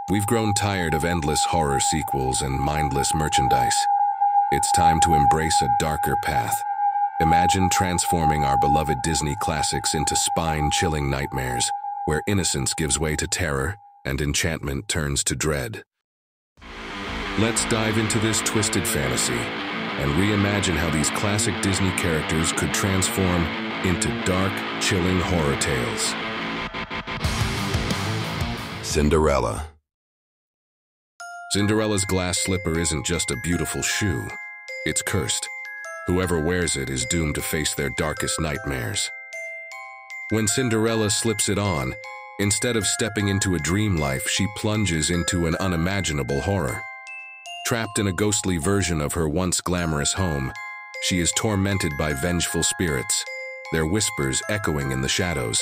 We've grown tired of endless horror sequels and mindless merchandise. It's time to embrace a darker path. Imagine transforming our beloved Disney classics into spine-chilling nightmares, where innocence gives way to terror and enchantment turns to dread. Let's dive into this twisted fantasy and reimagine how these classic Disney characters could transform into dark, chilling horror tales. Cinderella. Cinderella's glass slipper isn't just a beautiful shoe, it's cursed. Whoever wears it is doomed to face their darkest nightmares. When Cinderella slips it on, instead of stepping into a dream life, she plunges into an unimaginable horror. Trapped in a ghostly version of her once glamorous home, she is tormented by vengeful spirits, their whispers echoing in the shadows.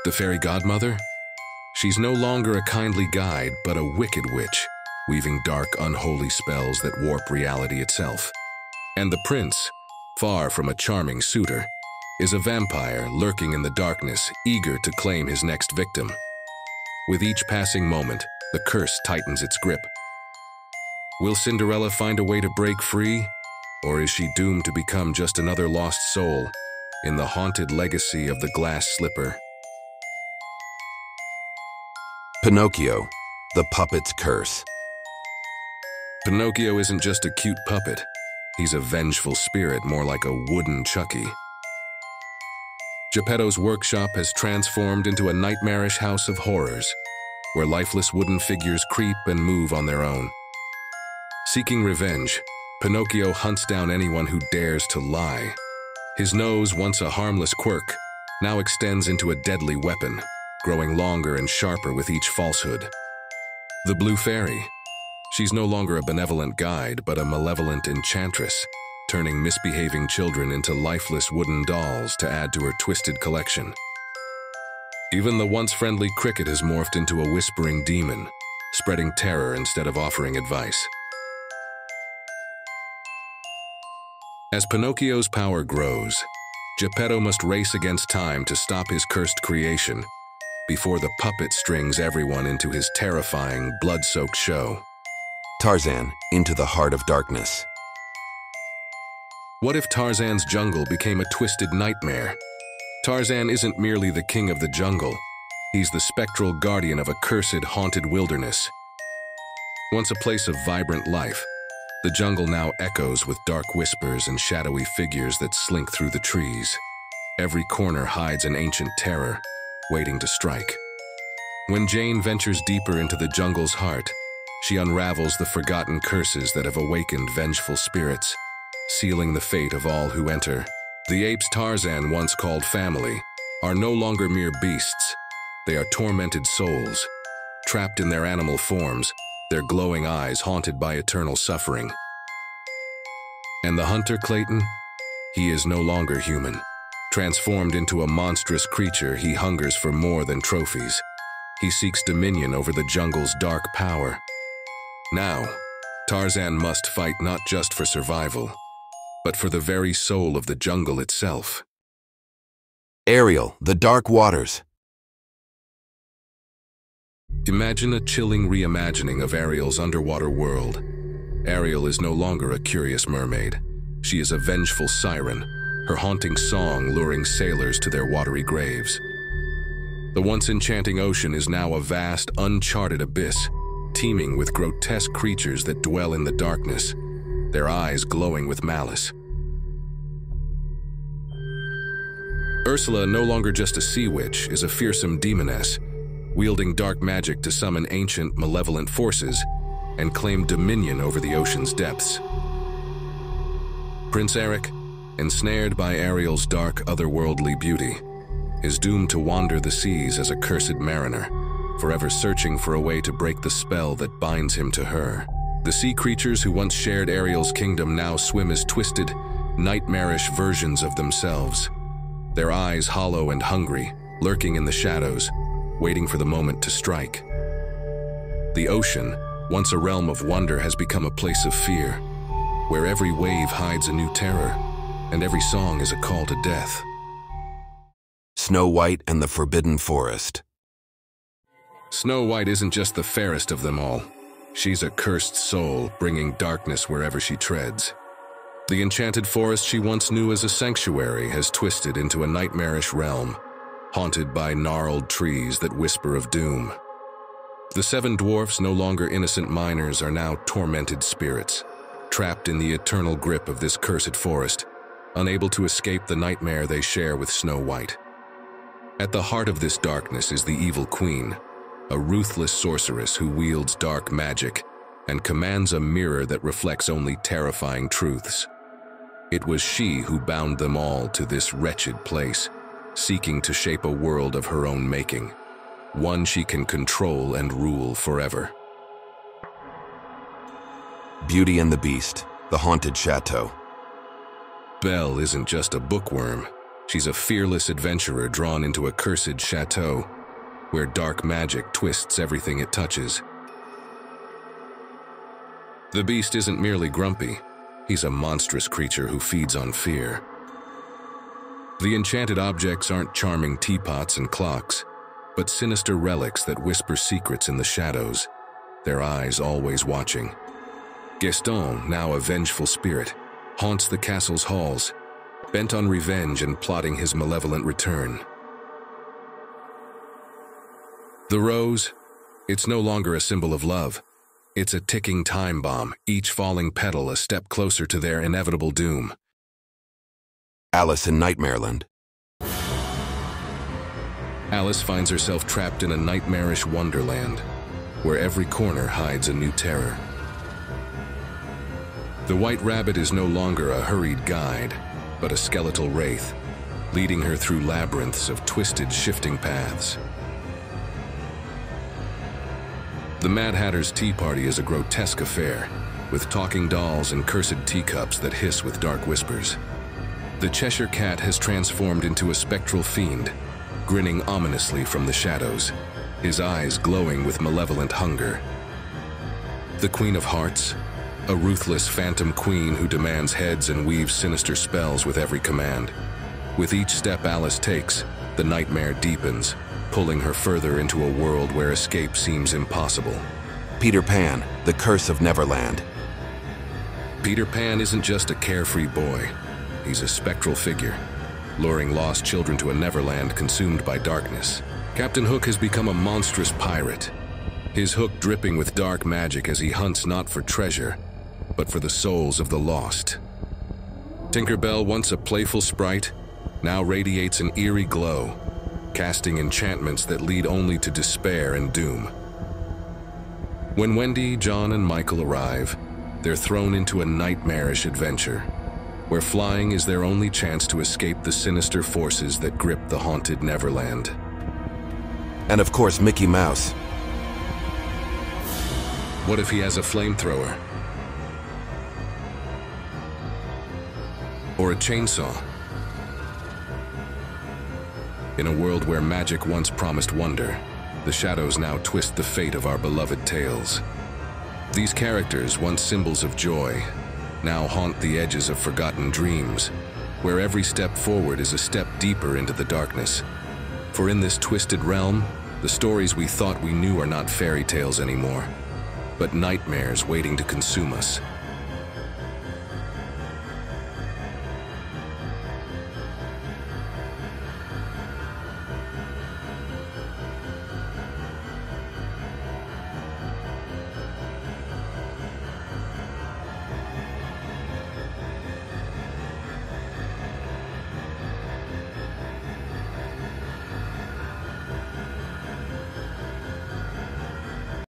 The fairy godmother? She's no longer a kindly guide, but a wicked witch, weaving dark, unholy spells that warp reality itself. And the prince, far from a charming suitor, is a vampire lurking in the darkness, eager to claim his next victim. With each passing moment, the curse tightens its grip. Will Cinderella find a way to break free, or is she doomed to become just another lost soul in the haunted legacy of the glass slipper? Pinocchio, the puppet's curse. Pinocchio isn't just a cute puppet. He's a vengeful spirit, more like a wooden Chucky. Geppetto's workshop has transformed into a nightmarish house of horrors, where lifeless wooden figures creep and move on their own. Seeking revenge, Pinocchio hunts down anyone who dares to lie. His nose, once a harmless quirk, now extends into a deadly weapon, growing longer and sharper with each falsehood. The Blue Fairy. She's no longer a benevolent guide, but a malevolent enchantress, turning misbehaving children into lifeless wooden dolls to add to her twisted collection. Even the once friendly cricket has morphed into a whispering demon, spreading terror instead of offering advice. As Pinocchio's power grows, Geppetto must race against time to stop his cursed creation before the puppet strings everyone into his terrifying, blood-soaked show. Tarzan, into the heart of darkness. What if Tarzan's jungle became a twisted nightmare? Tarzan isn't merely the king of the jungle. He's the spectral guardian of a cursed, haunted wilderness. Once a place of vibrant life, the jungle now echoes with dark whispers and shadowy figures that slink through the trees. Every corner hides an ancient terror, waiting to strike. When Jane ventures deeper into the jungle's heart, she unravels the forgotten curses that have awakened vengeful spirits, sealing the fate of all who enter. The apes Tarzan once called family are no longer mere beasts. They are tormented souls, trapped in their animal forms, their glowing eyes haunted by eternal suffering. And the hunter, Clayton? He is no longer human. Transformed into a monstrous creature, he hungers for more than trophies. He seeks dominion over the jungle's dark power. Now, Tarzan must fight not just for survival, but for the very soul of the jungle itself. Ariel, the dark waters. Imagine a chilling reimagining of Ariel's underwater world. Ariel is no longer a curious mermaid. She is a vengeful siren, her haunting song luring sailors to their watery graves. The once enchanting ocean is now a vast, uncharted abyss, teeming with grotesque creatures that dwell in the darkness, their eyes glowing with malice. Ursula, no longer just a sea witch, is a fearsome demoness, wielding dark magic to summon ancient, malevolent forces and claim dominion over the ocean's depths. Prince Eric, ensnared by Ariel's dark, otherworldly beauty, is doomed to wander the seas as a cursed mariner, forever searching for a way to break the spell that binds him to her. The sea creatures who once shared Ariel's kingdom now swim as twisted, nightmarish versions of themselves, their eyes hollow and hungry, lurking in the shadows, waiting for the moment to strike. The ocean, once a realm of wonder, has become a place of fear, where every wave hides a new terror, and every song is a call to death. Snow White and the Forbidden Forest. Snow White isn't just the fairest of them all. She's a cursed soul, bringing darkness wherever she treads. The enchanted forest she once knew as a sanctuary has twisted into a nightmarish realm, haunted by gnarled trees that whisper of doom. The seven dwarfs, no longer innocent miners, are now tormented spirits, trapped in the eternal grip of this cursed forest, unable to escape the nightmare they share with Snow White. At the heart of this darkness is the evil queen, a ruthless sorceress who wields dark magic and commands a mirror that reflects only terrifying truths. It was she who bound them all to this wretched place, seeking to shape a world of her own making, one she can control and rule forever. Beauty and the Beast, the Haunted Chateau. Belle isn't just a bookworm. She's a fearless adventurer drawn into a cursed chateau, where dark magic twists everything it touches. The Beast isn't merely grumpy. He's a monstrous creature who feeds on fear. The enchanted objects aren't charming teapots and clocks, but sinister relics that whisper secrets in the shadows, their eyes always watching. Gaston, now a vengeful spirit, haunts the castle's halls, bent on revenge and plotting his malevolent return. The rose, it's no longer a symbol of love. It's a ticking time bomb, each falling petal a step closer to their inevitable doom. Alice in Nightmareland. Alice finds herself trapped in a nightmarish wonderland, where every corner hides a new terror. The White Rabbit is no longer a hurried guide, but a skeletal wraith, leading her through labyrinths of twisted, shifting paths. The Mad Hatter's Tea Party is a grotesque affair, with talking dolls and cursed teacups that hiss with dark whispers. The Cheshire Cat has transformed into a spectral fiend, grinning ominously from the shadows, his eyes glowing with malevolent hunger. The Queen of Hearts, a ruthless phantom queen who demands heads and weaves sinister spells with every command. With each step Alice takes, the nightmare deepens, pulling her further into a world where escape seems impossible. Peter Pan, the Curse of Neverland. Peter Pan isn't just a carefree boy. He's a spectral figure, luring lost children to a Neverland consumed by darkness. Captain Hook has become a monstrous pirate, his hook dripping with dark magic as he hunts not for treasure, but for the souls of the lost. Tinker Bell, once a playful sprite, now radiates an eerie glow, casting enchantments that lead only to despair and doom. When Wendy, John, and Michael arrive, they're thrown into a nightmarish adventure, where flying is their only chance to escape the sinister forces that grip the haunted Neverland. And of course, Mickey Mouse. What if he has a flamethrower? Or a chainsaw? In a world where magic once promised wonder, the shadows now twist the fate of our beloved tales. These characters, once symbols of joy, now haunt the edges of forgotten dreams, where every step forward is a step deeper into the darkness. For in this twisted realm, the stories we thought we knew are not fairy tales anymore, but nightmares waiting to consume us.